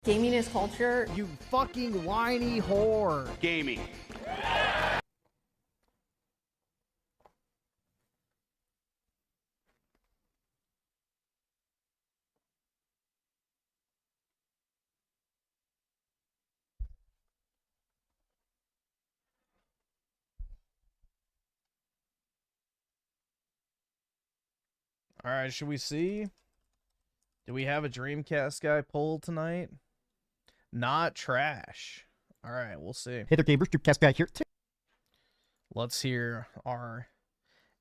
Gaming is culture. You fucking whiny whore. Gaming. All right, should we see? Do we have a Dreamcast guy poll tonight? Not trash. All right, we'll see. Hey there, gamers. Dreamcast Guy here. Let's hear our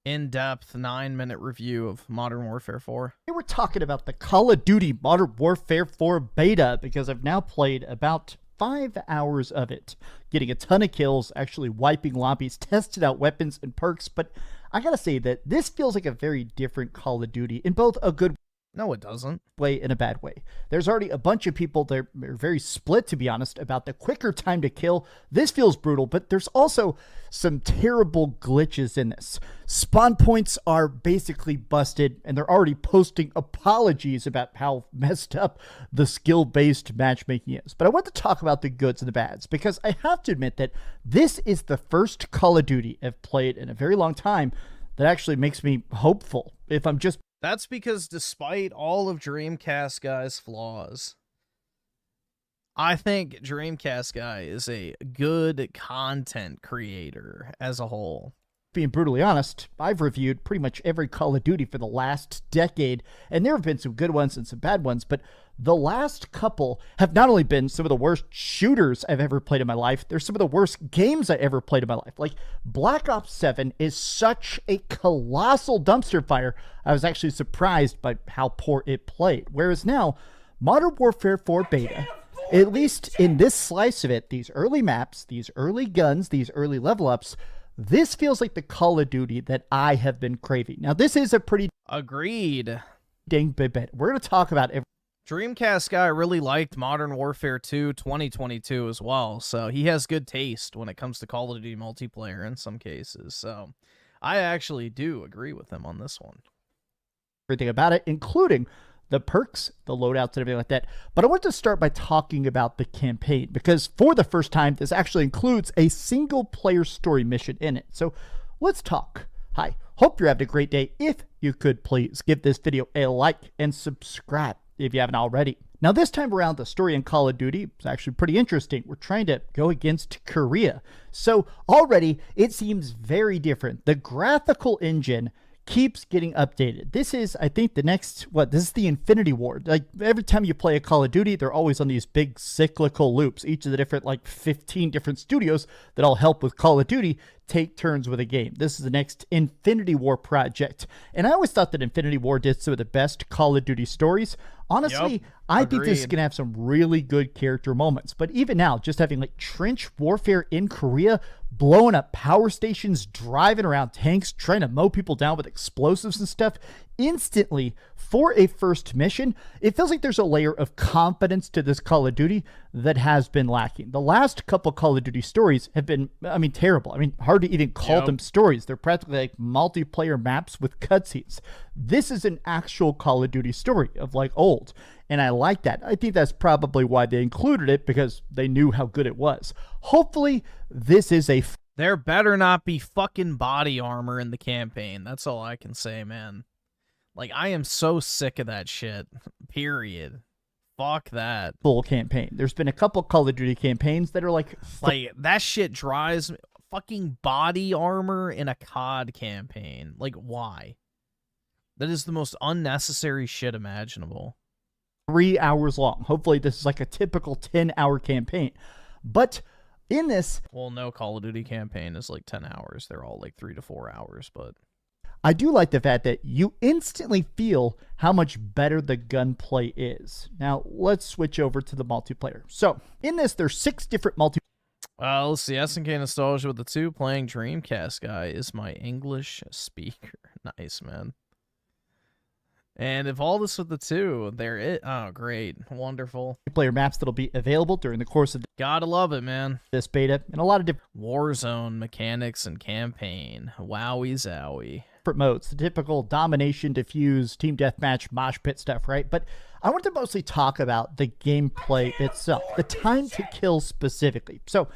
in-depth 9-minute review of Modern Warfare 4. Today we're talking about the Call of Duty Modern Warfare 4 beta because I've now played about 5 hours of it, getting a ton of kills, actually wiping lobbies, tested out weapons and perks, but I gotta say that this feels like a very different Call of Duty in both a good No, it doesn't. way and a bad way. There's already a bunch of people that are very split, to be honest, about the quicker time to kill. This feels brutal, but there's also some terrible glitches in this. Spawn points are basically busted, and they're already posting apologies about how messed up the skill-based matchmaking is. But I want to talk about the goods and the bads, because I have to admit that this is the first Call of Duty I've played in a very long time that actually makes me hopeful. If I'm just That's because despite all of Dreamcast Guy's flaws, I think Dreamcast Guy is a good content creator as a whole. being brutally honest, I've reviewed pretty much every Call of Duty for the last decade, and there have been some good ones and some bad ones, but the last couple have not only been some of the worst shooters I've ever played in my life, they're some of the worst games I ever played in my life. Like, Black Ops 7 is such a colossal dumpster fire, I was actually surprised by how poor it played. Whereas now, Modern Warfare 4 Beta, at least in this slice of it, these early maps, these early guns, these early level ups, this feels like the Call of Duty that I have been craving. Now, this is a pretty Agreed. dang big bit. We're going to talk about every Dreamcast Guy really liked Modern Warfare 2 2022 as well, so he has good taste when it comes to Call of Duty multiplayer in some cases. So I actually do agree with him on this one. everything about it, including the perks, the loadouts, and everything like that. But I want to start by talking about the campaign, because for the first time, this actually includes a single-player story mission in it. So let's talk. Hi, hope you're having a great day. If you could, please give this video a like and subscribe if you haven't already. Now, this time around, the story in Call of Duty is actually pretty interesting. We're trying to go against Korea. So already, it seems very different. The graphical engine keeps getting updated. This is, I think, the next, this is the Infinity Ward. Like, every time you play a Call of Duty, they're always on these big cyclical loops. Each of the different, 15 different studios that all help with Call of Duty take turns with a game. This is the next Infinity War project. And I always thought that Infinity War did some of the best Call of Duty stories. Honestly, Yep, I think this is agreed. going to have some really good character moments. But even now, just having trench warfare in Korea, blowing up power stations, driving around tanks, trying to mow people down with explosives and stuff, instantly, for a first mission, it feels like there's a layer of confidence to this Call of Duty that has been lacking. The last couple Call of Duty stories have been, terrible. Hard to even call Yep. them stories. They're practically like multiplayer maps with cutscenes. This is an actual Call of Duty story of old. And I like that. I think that's probably why they included it, because they knew how good it was. Hopefully, this is a There better not be fucking body armor in the campaign. That's all I can say, man. I am so sick of that shit. Period. Fuck that. full campaign. There's been a couple Call of Duty campaigns that are That shit drives me. Fucking body armor in a COD campaign. Why? That is the most unnecessary shit imaginable. 3 hours long. Hopefully, this is a typical 10-hour campaign. But in this, Well, no Call of Duty campaign is 10 hours. They're all 3 to 4 hours, but I do like the fact that you instantly feel how much better the gunplay is. Now, let's switch over to the multiplayer. So, in this, there's 6 different let's see. SNK Nostalgia with the 2 playing Dreamcast Guy is my English speaker. Nice, man. And if all this with the 2, there it. Oh, great. Wonderful. Player maps that'll be available during the course of Gotta love it, man. this beta, and a lot of different Warzone mechanics and campaign. Wowie zowie. modes. The typical domination, diffuse, team deathmatch, mosh pit stuff, right? But I want to mostly talk about the gameplay itself, the time to kill specifically. So,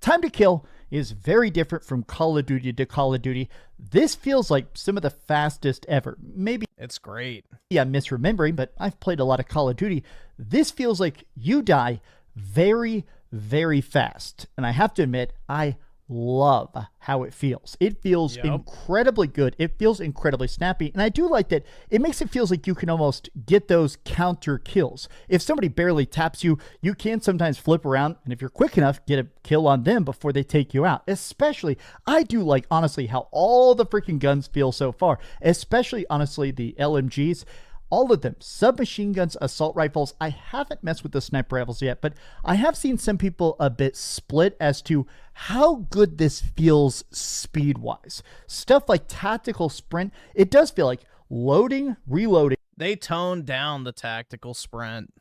time to kill is very different from Call of Duty to Call of Duty. This feels like some of the fastest ever. Maybe it's great. I'm misremembering, but I've played a lot of Call of Duty. This feels like you die very, very fast. And I have to admit, I love how it feels. It feels incredibly good. It feels incredibly snappy. And I do like that it makes it feels like you can almost get those counter kills. If somebody barely taps you, you can sometimes flip around, and if you're quick enough, get a kill on them before they take you out. Especially, I do like, honestly, how all the freaking guns feel so far. Especially, honestly, the LMGs. All of them, submachine guns, assault rifles. I haven't messed with the sniper rifles yet, but I have seen some people a bit split as to how good this feels speed-wise. Stuff like tactical sprint, it does feel like loading, reloading. They toned down the tactical sprint.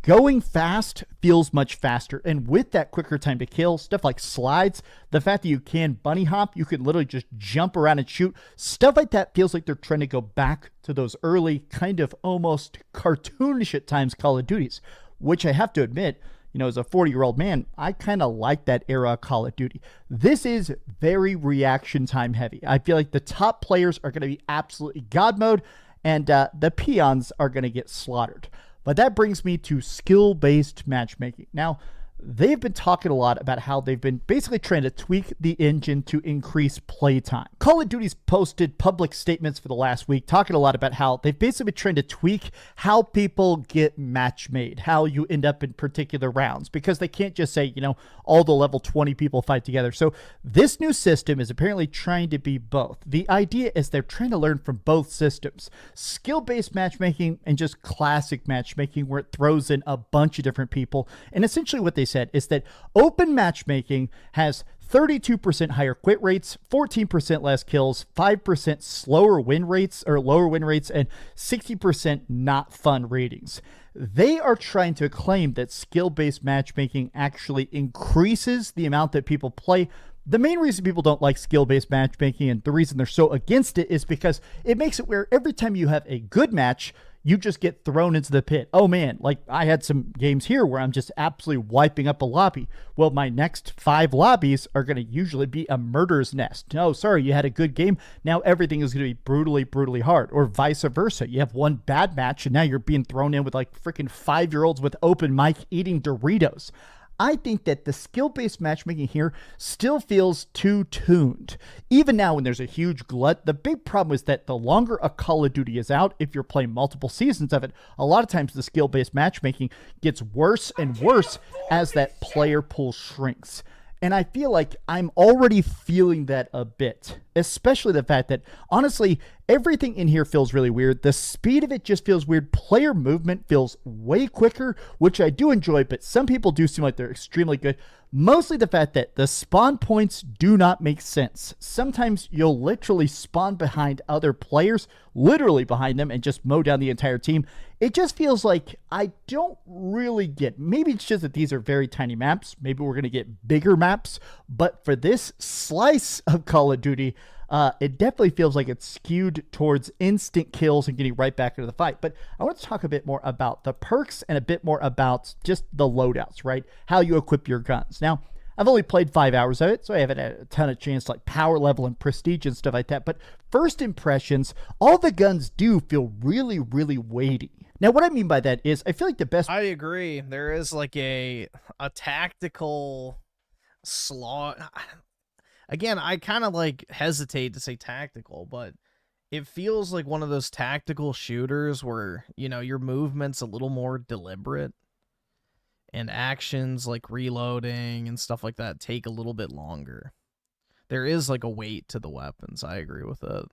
Going fast feels much faster, and with that quicker time to kill, stuff like slides, the fact that you can bunny hop, you can literally just jump around and shoot, stuff like that feels like they're trying to go back to those early, kind of almost cartoonish at times Call of Duties, which I have to admit, you know, as a 40-year-old man, I kind of like that era of Call of Duty. This is very reaction time heavy. I feel like the top players are going to be absolutely God mode, and the peons are going to get slaughtered. But that brings me to skill-based matchmaking. Now, they've been talking a lot about how they've been basically trying to tweak the engine to increase playtime. Call of Duty's posted public statements for the last week talking a lot about how they've basically been trying to tweak how people get match made, how you end up in particular rounds, because they can't just say, you know, all the level 20 people fight together. So this new system is apparently trying to be both. The idea is they're trying to learn from both systems, skill-based matchmaking and just classic matchmaking, where it throws in a bunch of different people. And essentially what they said is that open matchmaking has 32% higher quit rates, 14% less kills, 5% slower win rates or lower win rates, and 60% not fun ratings. They are trying to claim that skill-based matchmaking actually increases the amount that people play. The main reason people don't like skill-based matchmaking, and the reason they're so against it, is because it makes it where every time you have a good match, you just get thrown into the pit. Oh man, like I had some games here where I'm just absolutely wiping up a lobby. Well, my next 5 lobbies are going to usually be a murder's nest. No, sorry, you had a good game. Now everything is going to be brutally, brutally hard. Or vice versa. You have one bad match and now you're being thrown in with like freaking 5-year-olds with open mic eating Doritos. I think that the skill-based matchmaking here still feels too tuned. Even now when there's a huge glut, the big problem is that the longer a Call of Duty is out, if you're playing multiple seasons of it, a lot of times the skill-based matchmaking gets worse and worse as that player pool shrinks. And I feel like I'm already feeling that a bit, especially the fact that, honestly, everything in here feels really weird. The speed of it just feels weird. Player movement feels way quicker, which I do enjoy, but some people do seem like they're extremely good. Mostly the fact that the spawn points do not make sense. Sometimes you'll literally spawn behind other players, literally behind them, and just mow down the entire team. It just feels like I don't really get. Maybe it's just that these are very tiny maps. Maybe we're going to get bigger maps. But for this slice of Call of Duty, it definitely feels like it's skewed towards instant kills and getting right back into the fight. But I want to talk a bit more about the perks and a bit more about just the loadouts, right? How you equip your guns. Now, I've only played 5 hours of it, so I haven't had a ton of chance to like power level and prestige and stuff like that. But first impressions, all the guns do feel really, really weighty. Now, what I mean by that is I feel like the best... I agree. There is like a tactical slot. Again, I kind of like hesitate to say tactical, but it feels like one of those tactical shooters where, you know, your movement's a little more deliberate and actions like reloading and stuff like that take a little bit longer. There is like a weight to the weapons. I agree with it.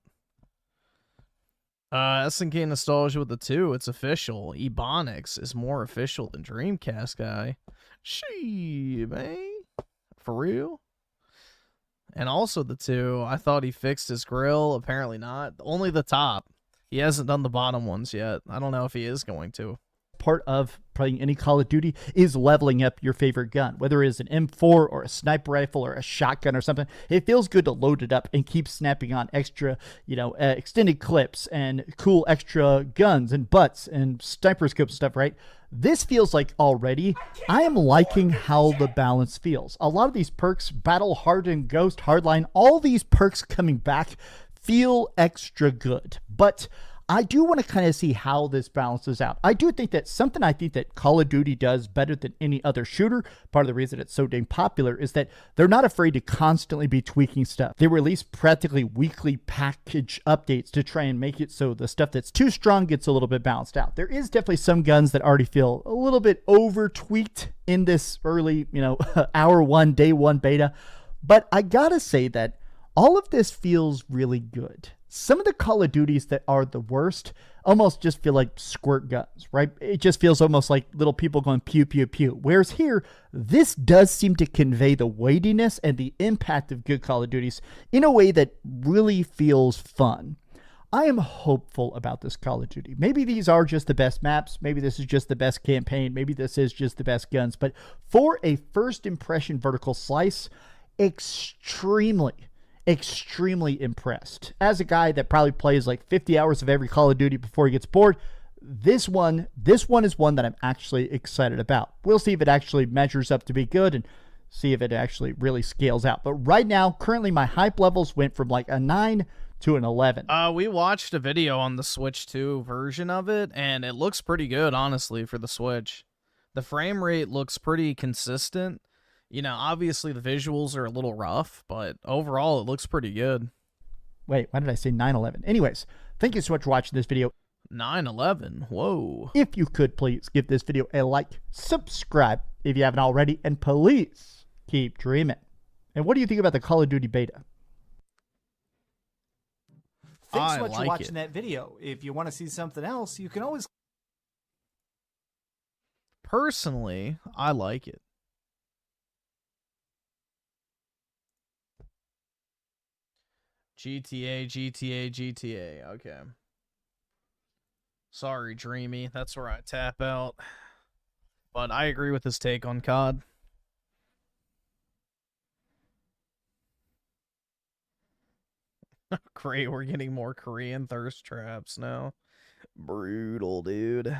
SNK Nostalgia with the 2. It's official. Ebonics is more official than Dreamcast Guy. She, man. For real? And also the 2, I thought he fixed his grill. Apparently not. Only the top. He hasn't done the bottom ones yet. I don't know if he is going to. Part of playing any Call of Duty is leveling up your favorite gun, whether it is an M4 or a sniper rifle or a shotgun or something. It feels good to load it up and keep snapping on extra, extended clips and cool extra guns and butts and sniper scopes and stuff, right? This feels like already I am liking how the balance feels. A lot of these perks, Battle Hardened, Ghost, Hardline, all these perks coming back feel extra good. But I do want to kind of see how this balances out. I do think that something I think that Call of Duty does better than any other shooter, part of the reason it's so dang popular, is that they're not afraid to constantly be tweaking stuff. They release practically weekly package updates to try and make it so the stuff that's too strong gets a little bit balanced out. There is definitely some guns that already feel a little bit over tweaked in this early, hour one, day one beta. But I gotta say that all of this feels really good. Some of the Call of Duties that are the worst almost just feel like squirt guns, right? It just feels almost like little people going pew, pew, pew. Whereas here, this does seem to convey the weightiness and the impact of good Call of Duties in a way that really feels fun. I am hopeful about this Call of Duty. Maybe these are just the best maps. Maybe this is just the best campaign. Maybe this is just the best guns. But for a first impression vertical slice, extremely impressed. As a guy that probably plays like 50 hours of every Call of Duty before he gets bored, this one is one that I'm actually excited about. We'll see if it actually measures up to be good and see if it actually really scales out. But right now, currently my hype levels went from like a 9 to an 11. We watched a video on the Switch 2 version of it, and it looks pretty good, honestly, for the Switch. The frame rate looks pretty consistent. Obviously the visuals are a little rough, but overall it looks pretty good. Wait, why did I say 9/11? Anyways, thank you so much for watching this video. 9/11, whoa. If you could please give this video a like, subscribe if you haven't already, and please keep dreaming. And what do you think about the Call of Duty beta? Thanks so much for watching that video. If you want to see something else, you can always... Personally, I like it. GTA. Okay. Sorry, Dreamy. That's where I tap out. But I agree with his take on COD. Great, we're getting more Korean thirst traps now. Brutal, dude.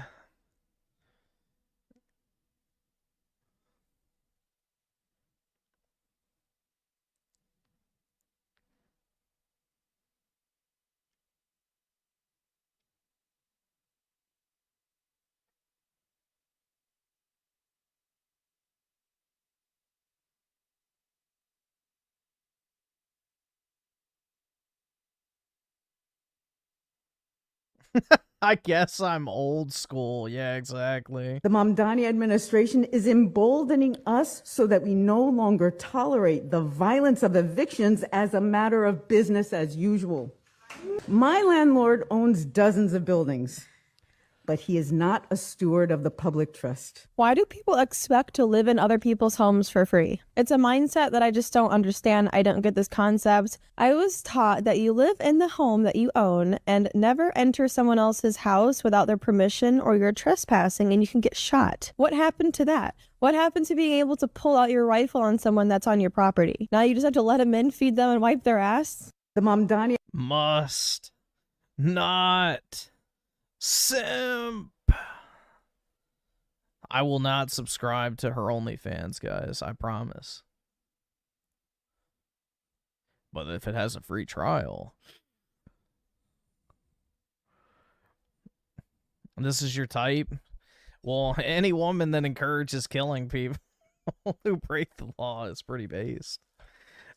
I guess I'm old school. Yeah, exactly. The Mamdani administration is emboldening us so that we no longer tolerate the violence of evictions as a matter of business as usual. My landlord owns dozens of buildings, but he is not a steward of the public trust. Why do people expect to live in other people's homes for free? It's a mindset that I just don't understand. I don't get this concept. I was taught that you live in the home that you own and never enter someone else's house without their permission or you're trespassing and you can get shot. What happened to that? What happened to being able to pull out your rifle on someone that's on your property? Now you just have to let them in, feed them, and wipe their ass? The Mamdani must not simp. I will not subscribe to her OnlyFans, guys. I promise. But if it has a free trial, this is your type. Well, any woman that encourages killing people who break the law is pretty based.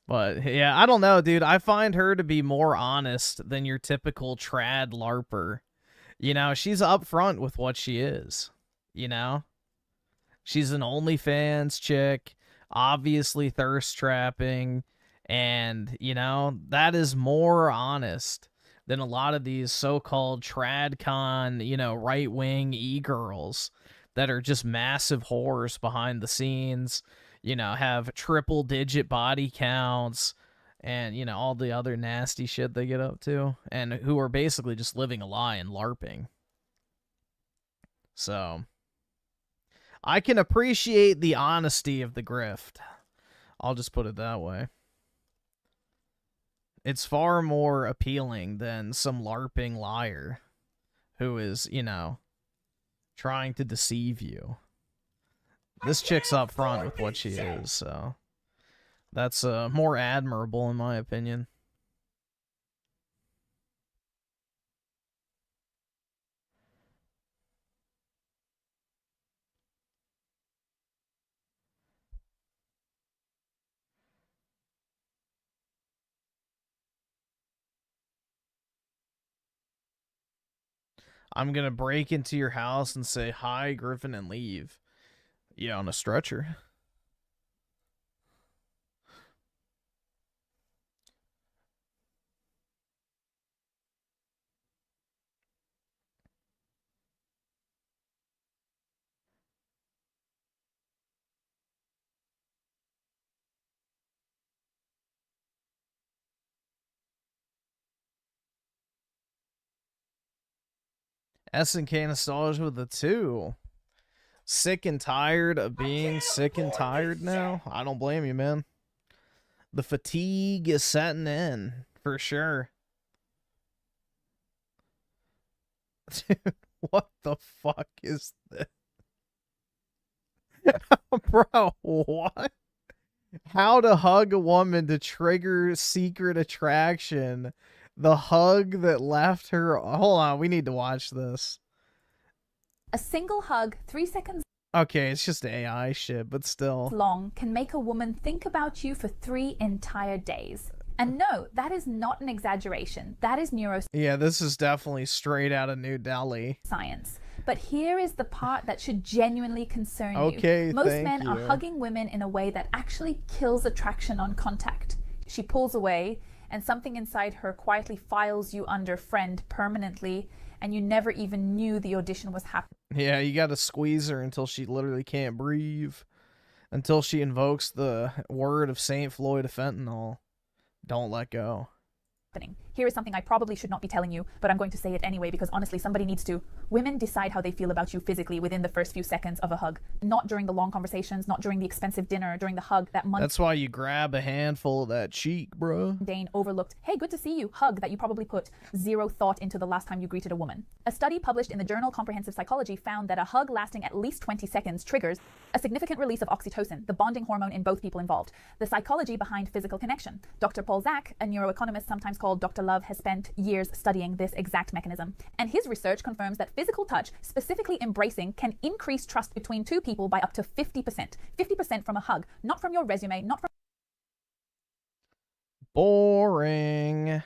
But yeah, I don't know, dude. I find her to be more honest than your typical trad LARPer. She's upfront with what she is, She's an OnlyFans chick, obviously thirst trapping, and, that is more honest than a lot of these so-called tradcon, right-wing e-girls that are just massive whores behind the scenes, have triple-digit body counts, and, you know, all the other nasty shit they get up to, and who are basically just living a lie and LARPing. So, I can appreciate the honesty of the grift. I'll just put it that way. It's far more appealing than some LARPing liar who is, you know, trying to deceive you. This chick's up front with what she is, so that's more admirable in my opinion. I'm gonna break into your house and say hi, Griffin, and leave. Yeah, on a stretcher. SNK nostalgia with the 2. Sick and tired of being sick and tired now? I don't blame you, man. The fatigue is setting in, for sure. Dude, what the fuck is this? Bro, what? How to hug a woman to trigger secret attraction. The hug that left her... Hold on, we need to watch this. A single hug, 3 seconds Okay, it's just AI shit, but still. long, can make a woman think about you for 3 entire days. And no, that is not an exaggeration. That is neuroscience. Yeah, this is definitely straight out of New Delhi. But here is the part that should genuinely concern Okay, you. Most thank men are you. hugging women in a way that actually kills attraction on contact. She pulls away, and something inside her quietly files you under friend permanently, and you never even knew the audition was happening. Yeah, you gotta squeeze her until she literally can't breathe. Until she invokes the word of St. Floyd of fentanyl. Don't let go. Here is something I probably should not be telling you, but I'm going to say it anyway because honestly somebody needs to. Women decide how they feel about you physically within the first few seconds of a hug. Not during the long conversations, not during the expensive dinner, during the hug, that That's why you grab a handful of that cheek, bro. mundane, overlooked, hey, good to see you, hug that you probably put zero thought into the last time you greeted a woman. A study published in the journal Comprehensive Psychology found that a hug lasting at least 20 seconds triggers a significant release of oxytocin, the bonding hormone in both people involved. The psychology behind physical connection. Dr. Paul Zak, a neuroeconomist sometimes called Dr. Love, has spent years studying this exact mechanism. And his research confirms that physical touch, specifically embracing, can increase trust between two people by up to 50%. 50% from a hug, not from your resume, not from... Boring.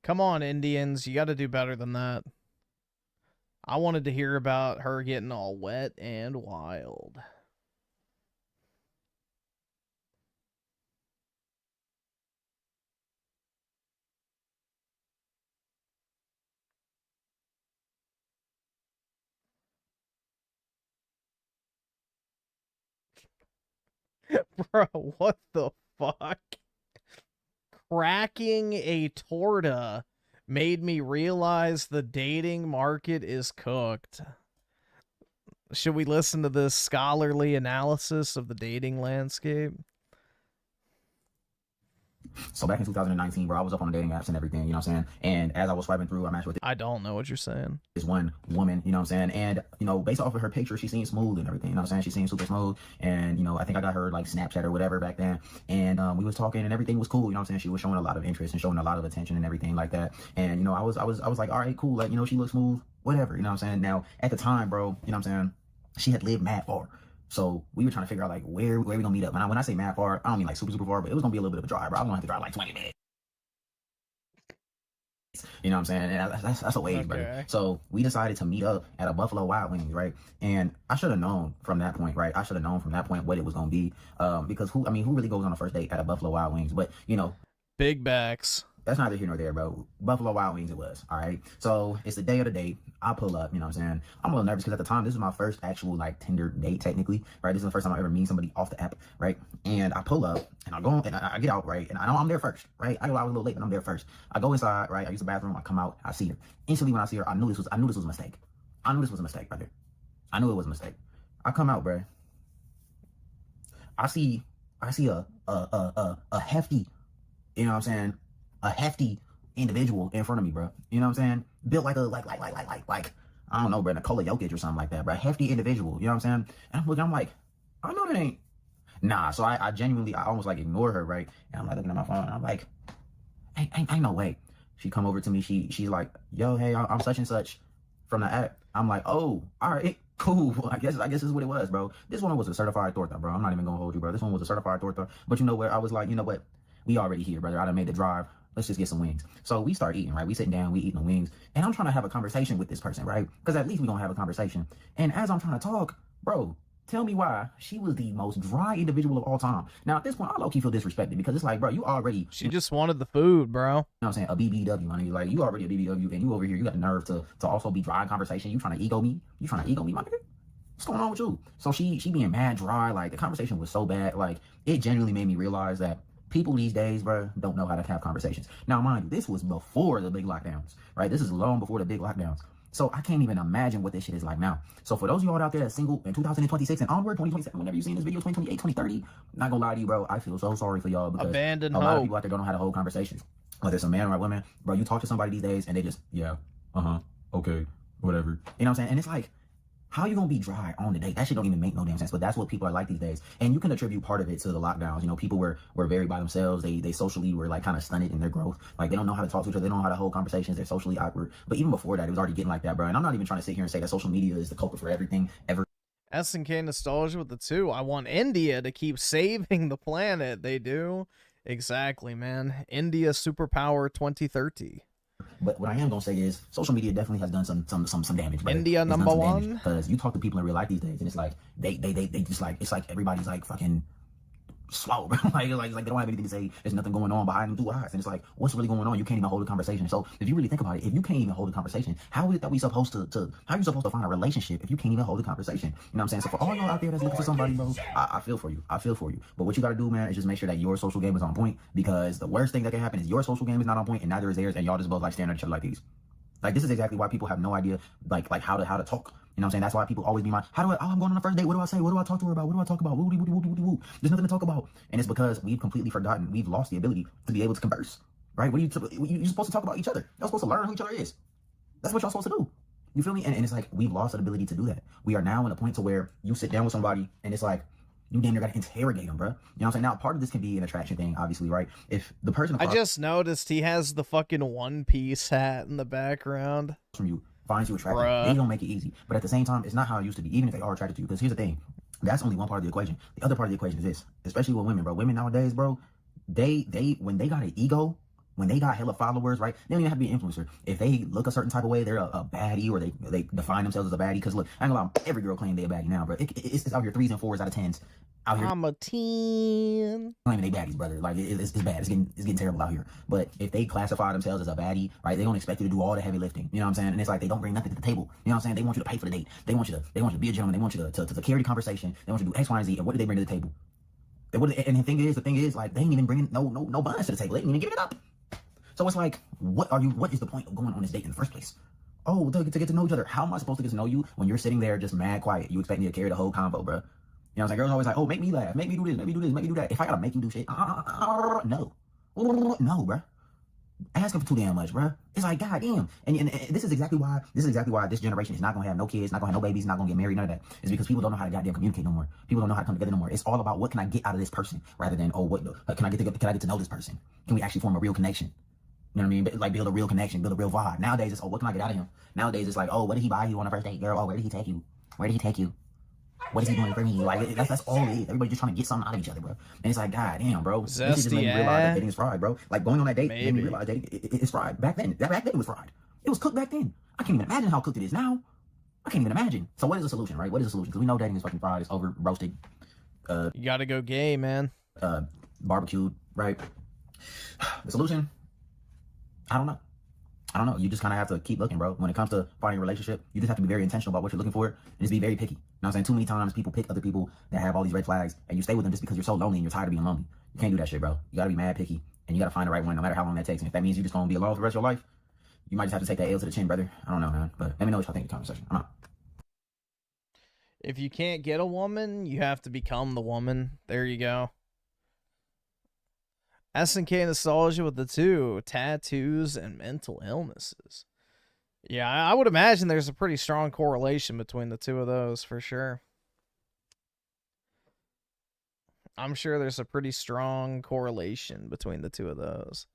Come on, Indians. You gotta do better than that. I wanted to hear about her getting all wet and wild. Bro, what the fuck? Cracking a torta made me realize the dating market is cooked. Should we listen to this scholarly analysis of the dating landscape? So back in 2019, bro, I was up on the dating apps and everything, you know what I'm saying? And as I was swiping through, I matched with I don't know what you're saying. this one woman, you know what I'm saying? And, you know, based off of her picture, she seemed smooth and everything, you know what I'm saying? She seemed super smooth. And, you know, I think I got her like Snapchat or whatever back then. And we was talking and everything was cool, you know what I'm saying? She was showing a lot of interest and showing a lot of attention and everything like that. And, you know, I was like, all right, cool. Like, you know, she looks smooth, whatever, you know what I'm saying? Now, at the time, bro, you know what I'm saying? She had lived mad far. So we were trying to figure out like where we gonna meet up. And when I say mad far, I don't mean like super far, but it was gonna be a little bit of a drive, bro. I was gonna have to drive like 20 minutes. You know what I'm saying? And that's a ways, brother. So we decided to meet up at a Buffalo Wild Wings, right? And I should have known from that point, right? I should have known from that point what it was gonna be. Because who really goes on a first date at a Buffalo Wild Wings? But you know, Big backs. That's neither here nor there, bro. Buffalo Wild Wings it was, all right? So it's the day of the date. I pull up, you know what I'm saying? I'm a little nervous because at the time, this was my first actual, like, Tinder date, technically, right? This is the first time I ever meet somebody off the app, right? And I pull up, and I go, and I get out, right? And I know I'm there first, right? I was a little late, but I'm there first. I go inside, right? I use the bathroom. I come out. I see her. Instantly, when I see her, I knew this was a mistake. I knew this was a mistake, brother. I knew it was a mistake. I come out, bro. I see a hefty, you know what I'm saying? A hefty individual in front of me, bro. You know what I'm saying? Built like I don't know, bro, Nikola Jokic or something like that, bro. Hefty individual, you know what I'm saying? And I'm looking, I'm like, I know that ain't. Nah, so I genuinely, I almost like ignore her, right? And I'm like looking at my phone, and I'm like, ain't no way. She come over to me, she's like, yo, hey, I'm such and such from the app. I'm like, oh, all right, cool. I guess this is what it was, bro. This one was a certified torta, bro. I'm not even gonna hold you, bro. This one was a certified torta. But you know what? I was like, you know what? We already here, brother. I done made the drive. Let's just get some wings. So we start eating, right? We sitting down, we eating the wings. And I'm trying to have a conversation with this person, right? Because at least we gonna have a conversation. And as I'm trying to talk, bro, tell me why she was the most dry individual of all time. Now, at this point, I low-key feel disrespected because it's like, bro, you already... She just wanted the food, bro. You know what I'm saying? A BBW, money. Like, you already a BBW, and you over here, you got the nerve to also be dry in conversation. You trying to ego me? You trying to ego me, my nigga? What's going on with you? So she being mad dry, like, the conversation was so bad. Like, it genuinely made me realize that people these days, bro, don't know how to have conversations. Now, mind you, this was before the big lockdowns, right? This is long before the big lockdowns. So I can't even imagine what this shit is like now. So for those of y'all out there that's single in 2026 and onward, 2027, whenever you see this video, 2028, 2030, not gonna lie to you, bro, I feel so sorry for y'all because Abandoned a lot of hope. people out there don't know how to hold conversations. Whether it's a man or a woman, bro, you talk to somebody these days and they just, yeah, okay, whatever. You know what I'm saying? And it's like, how you gonna be dry on the date? That shit don't even make no damn sense. But that's what people are like these days. And you can attribute part of it to the lockdowns. You know, people were very by themselves. They socially were like kind of stunted in their growth. Like they don't know how to talk to each other. They don't know how to hold conversations. They're socially awkward. But even before that, it was already getting like that, bro. And I'm not even trying to sit here and say that social media is the culprit for everything ever. SNK nostalgia with the 2. I want India to keep saving the planet. They do. Exactly, man. India superpower 2030. But what I am gonna say is, social media definitely has done some damage. Brother. India It's done number some damage. one. Because you talk to people in real life these days, and it's like they just like it's like everybody's like fucking slow, bro. like they don't have anything to say. There's nothing going on behind them blue eyes, and it's like, what's really going on? You can't even hold a conversation. So if you really think about it, if you can't even hold a conversation, how is it that we supposed to how are you supposed to find a relationship if you can't even hold a conversation? You know what I'm saying? So for all y'all out there that's looking for somebody, bro, I feel for you. I feel for you. But what you gotta do, man, is just make sure that your social game is on point, because the worst thing that can happen is your social game is not on point and neither is theirs, and y'all just both like staring at each other like these. Like, this is exactly why people have no idea, like how to talk. You know what I'm saying? That's why people always be I'm going on a first date. What do I say? What do I talk to her about? What do I talk about? Woo. There's nothing to talk about. And it's because we've completely forgotten. We've lost the ability to be able to converse, right? You're supposed to talk about each other. Y'all supposed to learn who each other is. That's what y'all supposed to do. You feel me? And it's like, we've lost the ability to do that. We are now in a point to where you sit down with somebody and it's like, you damn near gotta interrogate them, bro. You know what I'm saying? Now, part of this can be an attraction thing, obviously, right? If the person I just noticed he has the fucking One Piece hat in the background. From you finds you attractive, Bruh. they don't make it easy. But at the same time, it's not how it used to be, even if they are attracted to you. Because here's the thing, that's only one part of the equation. The other part of the equation is this, especially with women, bro. Women nowadays, bro, they when they got an ego, when they got hella followers, right? They don't even have to be an influencer. If they look a certain type of way, they're a baddie, or they define themselves as a baddie. Because look, I ain't gonna lie, every girl claim they a baddie now, bro. It's out here 3s and 4s out of 10s. Out here, I'm a teen. claiming they baddies, brother. Like it's bad. It's getting terrible out here. But if they classify themselves as a baddie, right, they don't expect you to do all the heavy lifting. You know what I'm saying? And it's like they don't bring nothing to the table. You know what I'm saying? They want you to pay for the date. They want you to be a gentleman. They want you to carry the conversation. They want you to do X, Y, and Z. And what do they bring to the table? And the thing is, like, they ain't even bringing no buns to the table. They ain't even giving it up. So it's like, what is the point of going on this date in the first place? Oh, to get to know each other. How am I supposed to get to know you when you're sitting there just mad quiet? You expect me to carry the whole convo, bro? You know what I'm saying? Girls always like, oh, make me laugh, make me do this, make me do this, make me do that. If I gotta make you do shit, no, bro. Asking for too damn much, bro. It's like, goddamn. And this is exactly why this generation is not gonna have no kids, not gonna have no babies, not gonna get married, none of that. It's because people don't know how to goddamn communicate no more. People don't know how to come together no more. It's all about, what can I get out of this person, rather than, oh, can I get to know this person? Can we actually form a real connection? You know what I mean? Like, build a real connection, build a real vibe. Nowadays, it's, oh, what can I get out of him? Nowadays, it's like, oh, what did he buy you on the first date, girl? Oh, where did he take you? Where did he take you? What is he doing for me? Like, that's all it is. Everybody just trying to get something out of each other, bro. And it's like, god damn, bro. This is just made me realize that dating is fried, bro. Like, going on that date made me realize that it's fried. Back then it was fried. It was cooked back then. I can't even imagine how cooked it is now. I can't even imagine. So what is the solution, right? What is the solution? Because we know dating is fucking fried. It's over roasted. You gotta go gay, man. Barbecued, right? The solution I don't know. I don't know. You just kind of have to keep looking, bro. When it comes to finding a relationship, you just have to be very intentional about what you're looking for and just be very picky. You know what I'm saying? Too many times people pick other people that have all these red flags and you stay with them just because you're so lonely and you're tired of being lonely. You can't do that shit, bro. You gotta be mad picky and you gotta find the right one no matter how long that takes. And if that means you're just gonna be alone for the rest of your life, you might just have to take that L to the chin, brother. I don't know, man. But let me know what y'all think in the comment section. I'm out. If you can't get a woman, you have to become the woman. There you go. SNK nostalgia with the 2, tattoos and mental illnesses. Yeah, I would imagine there's a pretty strong correlation between the 2 of those for sure. I'm sure there's a pretty strong correlation between the 2 of those.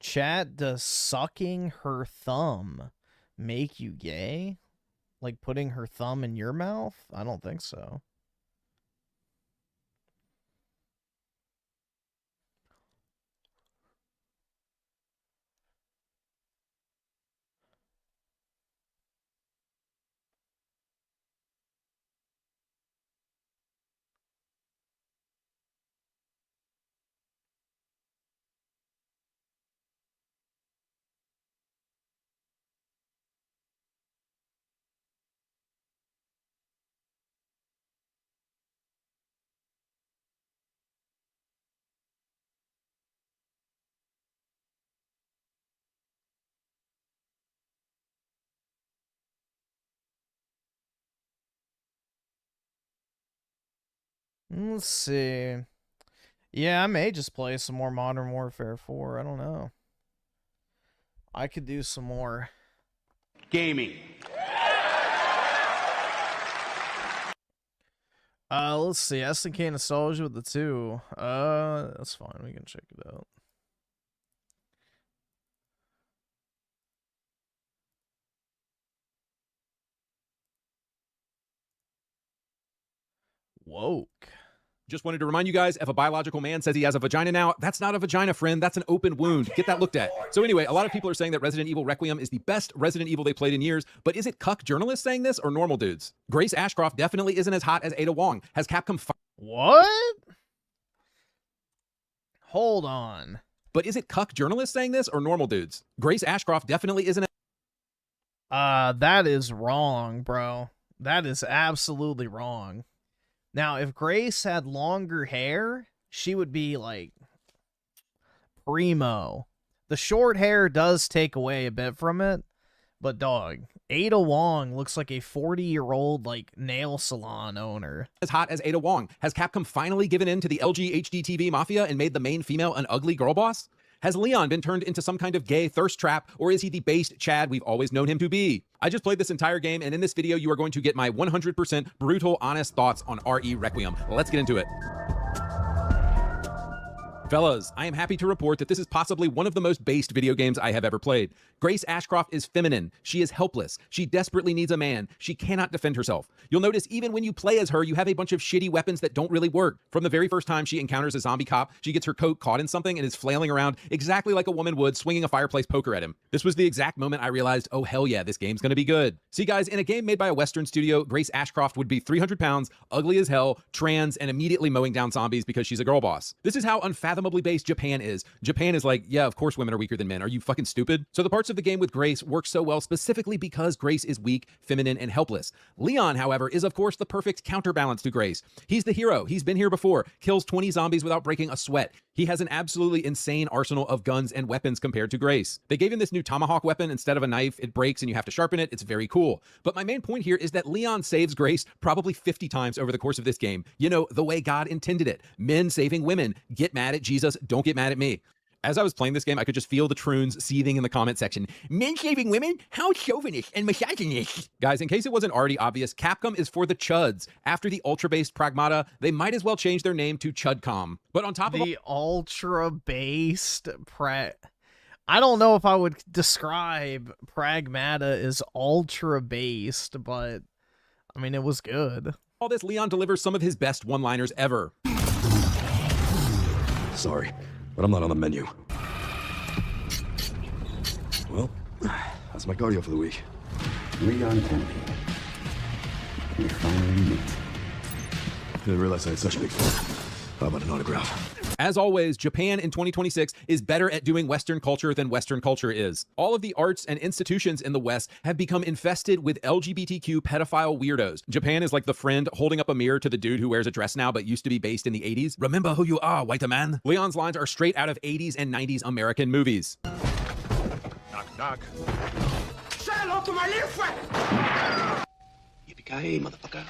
Chat, does sucking her thumb make you gay? Like putting her thumb in your mouth? I don't think so. Let's see. Yeah, I may just play some more Modern Warfare 4. I don't know. I could do some more gaming. Let's see. SNK nostalgia with the 2. That's fine. We can check it out. Woke. Just wanted to remind you guys, if a biological man says he has a vagina now, that's not a vagina, friend. That's an open wound. Get that looked at. So anyway, a lot of people are saying that Resident Evil Requiem is the best Resident Evil they played in years, but is it cuck journalists saying this or normal dudes? Grace Ashcroft definitely isn't as hot as Ada Wong. Has Capcom... What? Hold on. But is it cuck journalists saying this or normal dudes? Grace Ashcroft definitely isn't... That is wrong, bro. That is absolutely wrong. Now, if Grace had longer hair, she would be, like, primo. The short hair does take away a bit from it, but, dog, Ada Wong looks like a 40-year-old, like, nail salon owner. As hot as Ada Wong. Has Capcom finally given in to the LG HDTV mafia and made the main female an ugly girl boss? Has Leon been turned into some kind of gay thirst trap, or is he the based Chad we've always known him to be? I just played this entire game, and in this video, you are going to get my 100% brutal, honest thoughts on RE Requiem. Let's get into it. Fellas, I am happy to report that this is possibly one of the most based video games I have ever played. Grace Ashcroft is feminine. She is helpless. She desperately needs a man. She cannot defend herself. You'll notice even when you play as her, you have a bunch of shitty weapons that don't really work. From the very first time she encounters a zombie cop, she gets her coat caught in something and is flailing around exactly like a woman would, swinging a fireplace poker at him. This was the exact moment I realized, oh hell yeah, this game's gonna be good. See guys, in a game made by a Western studio, Grace Ashcroft would be 300 pounds, ugly as hell, trans, and immediately mowing down zombies because she's a girl boss. This is how unfathomably based Japan is. Japan is like, yeah, of course women are weaker than men. Are you fucking stupid? So the parts of the game with Grace work so well specifically because Grace is weak, feminine, and helpless. Leon, however, is of course the perfect counterbalance to Grace. He's the hero. He's been here before. Kills 20 zombies without breaking a sweat. He has an absolutely insane arsenal of guns and weapons compared to Grace. They gave him this new tomahawk weapon instead of a knife. It breaks and you have to sharpen it. It's very cool. But my main point here is that Leon saves Grace probably 50 times over the course of this game. You know, the way God intended it. Men saving women. Get mad at Jesus. Don't get mad at me. As I was playing this game, I could just feel the troons seething in the comment section. Men saving women? How chauvinist and misogynist. Guys, in case it wasn't already obvious, Capcom is for the chuds. After the ultra-based Pragmata, they might as well change their name to Chudcom. But on top of the ultra-based I don't know if I would describe Pragmata as ultra-based, but I mean, it was good. All this, Leon delivers some of his best one-liners ever. Sorry, but I'm not on the menu. Well, that's my cardio for the week. Leon Tempe. We finally meet. Didn't realize I had such big fun. How about an autograph? As always, Japan in 2026 is better at doing Western culture than Western culture is. All of the arts and institutions in the West have become infested with LGBTQ pedophile weirdos. Japan is like the friend holding up a mirror to the dude who wears a dress now but used to be based in the 80s. Remember who you are, white man? Leon's lines are straight out of 80s and 90s American movies. Knock, knock. Say hello to my little friend! Yippee-ki-yay, motherfucker.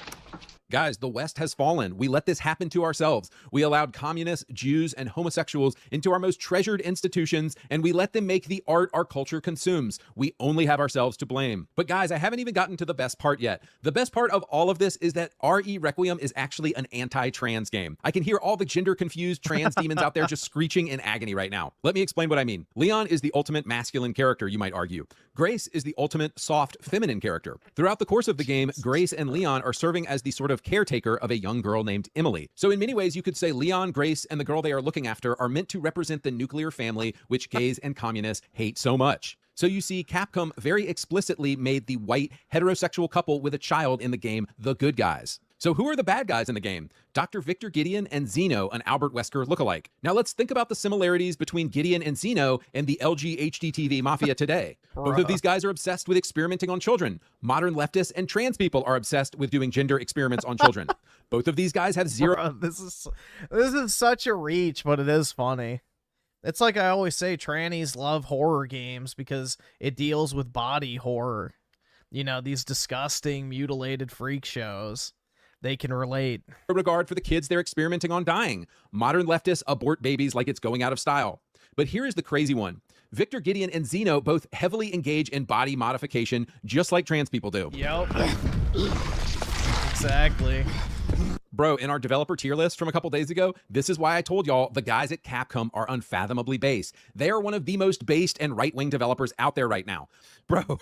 Guys, the West has fallen. We let this happen to ourselves. We allowed communists, Jews, and homosexuals into our most treasured institutions, and we let them make the art our culture consumes. We only have ourselves to blame. But guys, I haven't even gotten to the best part yet. The best part of all of this is that RE Requiem is actually an anti-trans game. I can hear all the gender-confused trans demons out there just screeching in agony right now. Let me explain what I mean. Leon is the ultimate masculine character, you might argue. Grace is the ultimate soft feminine character. Throughout the course of the game, Grace and Leon are serving as the sort of caretaker of a young girl named Emily. So in many ways, you could say Leon, Grace, and the girl they are looking after are meant to represent the nuclear family which gays and communists hate so much. So you see, Capcom very explicitly made the white heterosexual couple with a child in the game the good guys. So who are the bad guys in the game? Dr. Victor Gideon and Zeno, an Albert Wesker lookalike. Now let's think about the similarities between Gideon and Zeno and the LG HDTV mafia today. Both of these guys are obsessed with experimenting on children. Modern leftists and trans people are obsessed with doing gender experiments on children. Both of these guys have zero... This is such a reach, but it is funny. It's like I always say, trannies love horror games because it deals with body horror. You know, these disgusting, mutilated freak shows. They can relate. Regard for the kids they're experimenting on dying. Modern leftists abort babies like it's going out of style. But here is the crazy one. Victor Gideon and Zeno both heavily engage in body modification, just like trans people do. Yep. Exactly. Bro, in our developer tier list from a couple days ago, this is why I told y'all the guys at Capcom are unfathomably base. They are one of the most based and right-wing developers out there right now. Bro,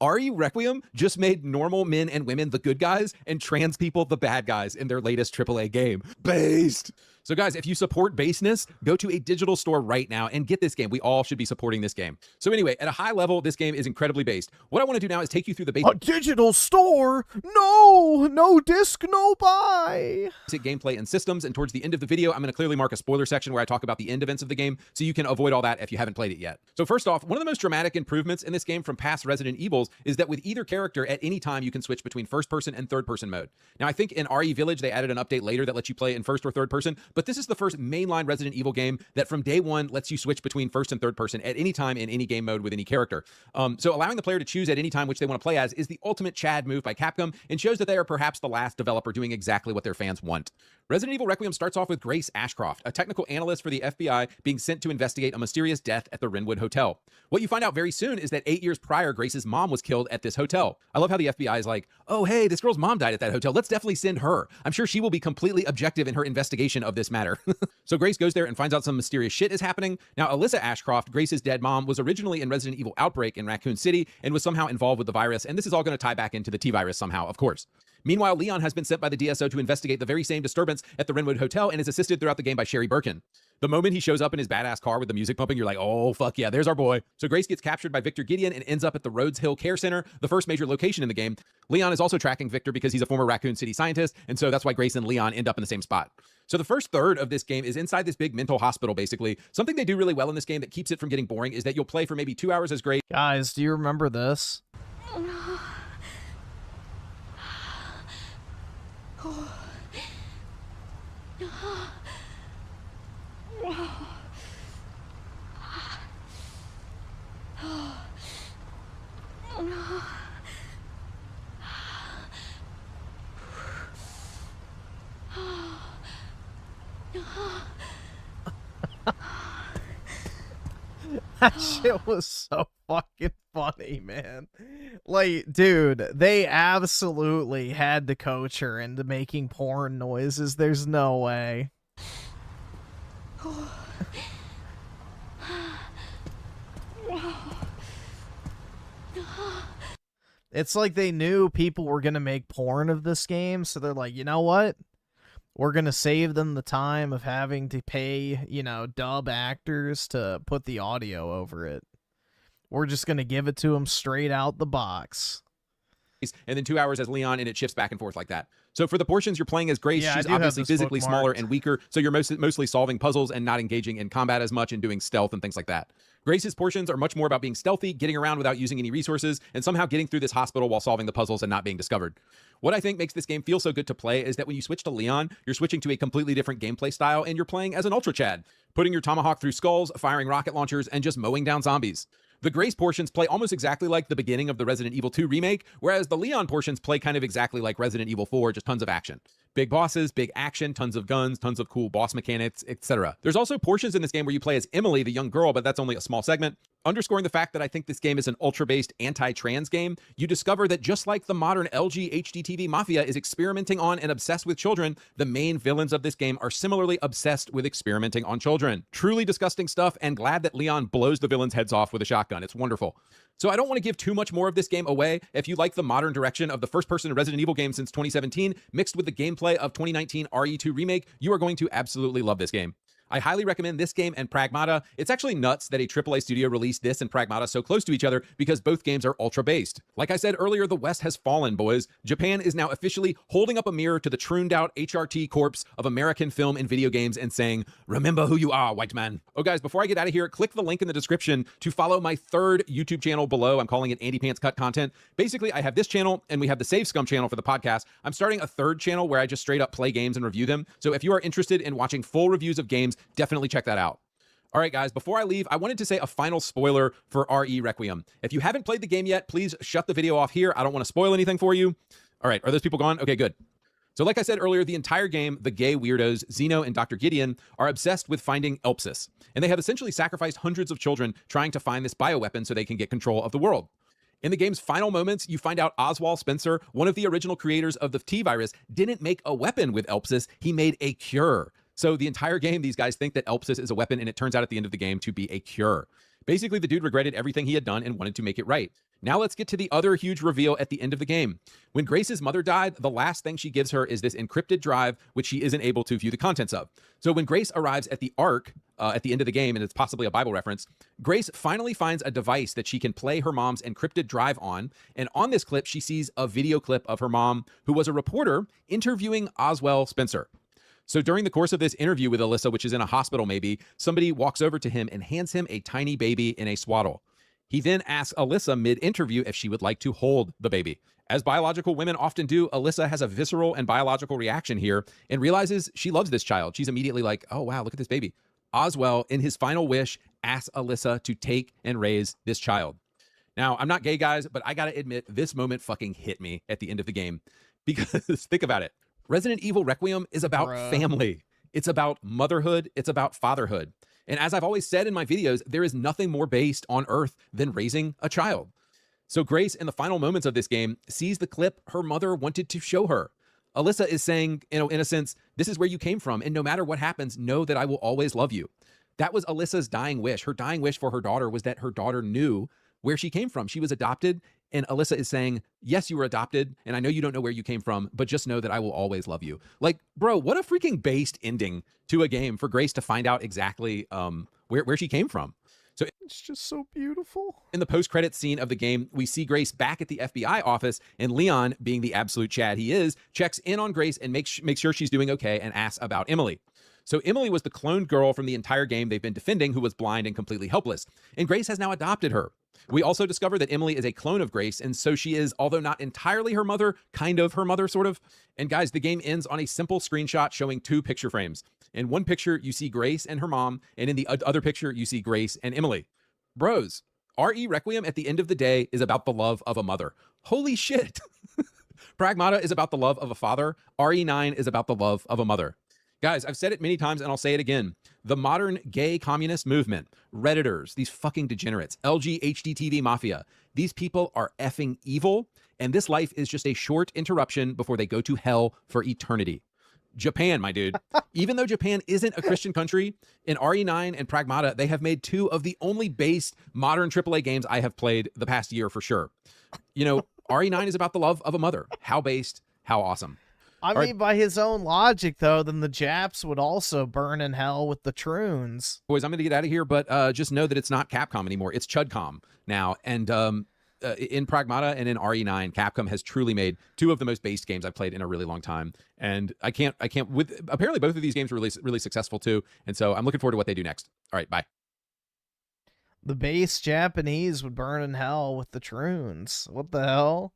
RE Requiem just made normal men and women the good guys and trans people the bad guys in their latest AAA game. Based! So guys, if you support baseness, go to a digital store right now and get this game. We all should be supporting this game. So anyway, at a high level, this game is incredibly based. What I want to do now is take you through the basic... A digital store? No! No disc, no buy! Basic gameplay and systems, and towards the end of the video, I'm going to clearly mark a spoiler section where I talk about the end events of the game, so you can avoid all that if you haven't played it yet. So first off, one of the most dramatic improvements in this game from past Resident Evils is that with either character, at any time, you can switch between first-person and third-person mode. Now, I think in RE Village, they added an update later that lets you play in first or third person, but this is the first mainline Resident Evil game that from day one lets you switch between first and third person at any time in any game mode with any character. So allowing the player to choose at any time which they want to play as is the ultimate Chad move by Capcom and shows that they are perhaps the last developer doing exactly what their fans want. Resident Evil Requiem starts off with Grace Ashcroft, a technical analyst for the FBI, being sent to investigate a mysterious death at the Wrenwood Hotel. What you find out very soon is that 8 years prior, Grace's mom was killed at this hotel. I love how the FBI is like, oh, hey, this girl's mom died at that hotel. Let's definitely send her. I'm sure she will be completely objective in her investigation of this matter. So Grace goes there and finds out some mysterious shit is happening. Now, Alyssa Ashcroft, Grace's dead mom, was originally in Resident Evil Outbreak in Raccoon City and was somehow involved with the virus. And this is all going to tie back into the T-virus somehow, of course. Meanwhile, Leon has been sent by the DSO to investigate the very same disturbance at the Wrenwood Hotel and is assisted throughout the game by Sherry Birkin. The moment he shows up in his badass car with the music pumping, you're like, oh, fuck yeah, there's our boy. So Grace gets captured by Victor Gideon and ends up at the Rhodes Hill Care Center, the first major location in the game. Leon is also tracking Victor because he's a former Raccoon City scientist, and so that's why Grace and Leon end up in the same spot. So the first third of this game is inside this big mental hospital, basically. Something they do really well in this game that keeps it from getting boring is that you'll play for maybe 2 hours as Grace. Guys, do you remember this? That shit was so fucking funny, man. Like, dude, they absolutely had to coach her into making porn noises. There's no way. It's like they knew people were going to make porn of this game, so they're like, you know what? We're going to save them the time of having to pay, you know, dub actors to put the audio over it. We're just going to give it to them straight out the box. And then 2 hours as Leon, and it shifts back and forth like that. So for the portions you're playing as Grace, Yeah, she's I do have obviously this physically smaller bookmarked. and weaker, so you're mostly solving puzzles and not engaging in combat as much and doing stealth and things like that. Grace's portions are much more about being stealthy, getting around without using any resources, and somehow getting through this hospital while solving the puzzles and not being discovered. What I think makes this game feel so good to play is that when you switch to Leon, you're switching to a completely different gameplay style, and you're playing as an Ultra Chad, putting your tomahawk through skulls, firing rocket launchers, and just mowing down zombies. The Grace portions play almost exactly like the beginning of the Resident Evil 2 remake, whereas the Leon portions play kind of exactly like Resident Evil 4, just tons of action. Big bosses, big action, tons of guns, tons of cool boss mechanics, etc. There's also portions in this game where you play as Emily, the young girl, but that's only a small segment. Underscoring the fact that I think this game is an ultra-based anti-trans game, you discover that just like the modern LG HDTV mafia is experimenting on and obsessed with children, the main villains of this game are similarly obsessed with experimenting on children. Truly disgusting stuff, and glad that Leon blows the villains' heads off with a shotgun. It's wonderful. So I don't want to give too much more of this game away. If you like the modern direction of the first-person Resident Evil game since 2017, mixed with the gameplay of 2019 RE2 Remake, you are going to absolutely love this game. I highly recommend this game and Pragmata. It's actually nuts that a AAA studio released this and Pragmata so close to each other because both games are ultra-based. Like I said earlier, the West has fallen, boys. Japan is now officially holding up a mirror to the trooned-out HRT corpse of American film and video games and saying, "Remember who you are, white man." Oh, guys, before I get out of here, click the link in the description to follow my third YouTube channel below. I'm calling it Andy Pants Cut Content. Basically, I have this channel, and we have the Save Scum channel for the podcast. I'm starting a third channel where I just straight up play games and review them. So if you are interested in watching full reviews of games, definitely check that out. All right, guys, before I leave, I wanted to say a final spoiler for RE Requiem. If you haven't played the game yet, please shut the video off here. I don't want to spoil anything for you. All right, are those people gone? Okay, good. So like I said earlier, the entire game, the gay weirdos, Zeno and Dr. Gideon, are obsessed with finding Elpsis. And they have essentially sacrificed hundreds of children trying to find this bioweapon so they can get control of the world. In the game's final moments, you find out Oswald Spencer, one of the original creators of the T-Virus, didn't make a weapon with Elpsis, he made a cure. So the entire game, these guys think that Elpsis is a weapon, and it turns out at the end of the game to be a cure. Basically, the dude regretted everything he had done and wanted to make it right. Now let's get to the other huge reveal at the end of the game. When Grace's mother died, the last thing she gives her is this encrypted drive, which she isn't able to view the contents of. So when Grace arrives at the Ark, at the end of the game, and it's possibly a Bible reference, Grace finally finds a device that she can play her mom's encrypted drive on. And on this clip, she sees a video clip of her mom, who was a reporter, interviewing Oswald Spencer. So during the course of this interview with Alyssa, which is in a hospital maybe, somebody walks over to him and hands him a tiny baby in a swaddle. He then asks Alyssa mid-interview if she would like to hold the baby. As biological women often do, Alyssa has a visceral and biological reaction here and realizes she loves this child. She's immediately like, oh wow, look at this baby. Oswald, in his final wish, asks Alyssa to take and raise this child. Now, I'm not gay, guys, but I gotta admit, this moment fucking hit me at the end of the game. Because think about it. Resident Evil Requiem is about family. It's about motherhood. It's about fatherhood. And as I've always said in my videos, there is nothing more based on Earth than raising a child. So Grace, in the final moments of this game, sees the clip her mother wanted to show her. Alyssa is saying, you know, in a sense, this is where you came from, and no matter what happens, know that I will always love you. That was Alyssa's dying wish. Her dying wish for her daughter was that her daughter knew where she came from. She was adopted, and Alyssa is saying, yes, you were adopted, and I know you don't know where you came from, but just know that I will always love you. Like, bro, what a freaking based ending to a game for Grace to find out exactly where she came from. So it's just so beautiful. In the post-credits scene of the game, we see Grace back at the FBI office, and Leon, being the absolute Chad he is, checks in on Grace and makes sure she's doing okay and asks about Emily. So Emily was the cloned girl from the entire game they've been defending who was blind and completely helpless. And Grace has now adopted her. We also discover that Emily is a clone of Grace, and so she is, although not entirely her mother, kind of her mother, sort of. And guys, the game ends on a simple screenshot showing two picture frames. In one picture, you see Grace and her mom, and in the other picture, you see Grace and Emily. Bros, RE Requiem at the end of the day is about the love of a mother. Holy shit. Pragmata is about the love of a father. RE9 is about the love of a mother. Guys, I've said it many times and I'll say it again. The modern gay communist movement, Redditors, these fucking degenerates, LG HDTV mafia, these people are effing evil, and this life is just a short interruption before they go to hell for eternity. Japan, my dude. Even though Japan isn't a Christian country, in RE9 and Pragmata, they have made two of the only based modern AAA games I have played the past year for sure. You know, RE9 is about the love of a mother. How based, how awesome. I mean, by his own logic, though, then the Japs would also burn in hell with the Troons. Boys, I'm going to get out of here, but just know that it's not Capcom anymore. It's Chudcom now. And in Pragmata and in RE9, Capcom has truly made two of the most based games I've played in a really long time. And I can't, apparently both of these games were really successful too. And so I'm looking forward to what they do next. All right, bye. The base Japanese would burn in hell with the Troons. What the hell?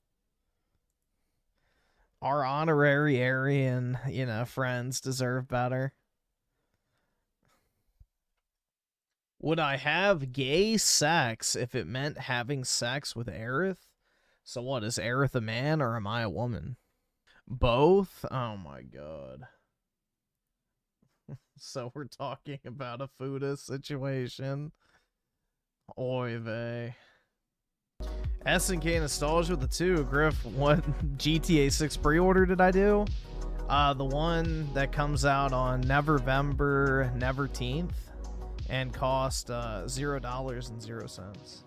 Our honorary Aryan, friends deserve better. Would I have gay sex if it meant having sex with Aerith? So what, is Aerith a man or am I a woman? Both? Oh my god. So we're talking about a Fuda situation. Oy vey. SNK Nostalgia with the 2. Griff, what GTA 6 pre-order did I do? The one that comes out on Neverteenth and cost $0.00.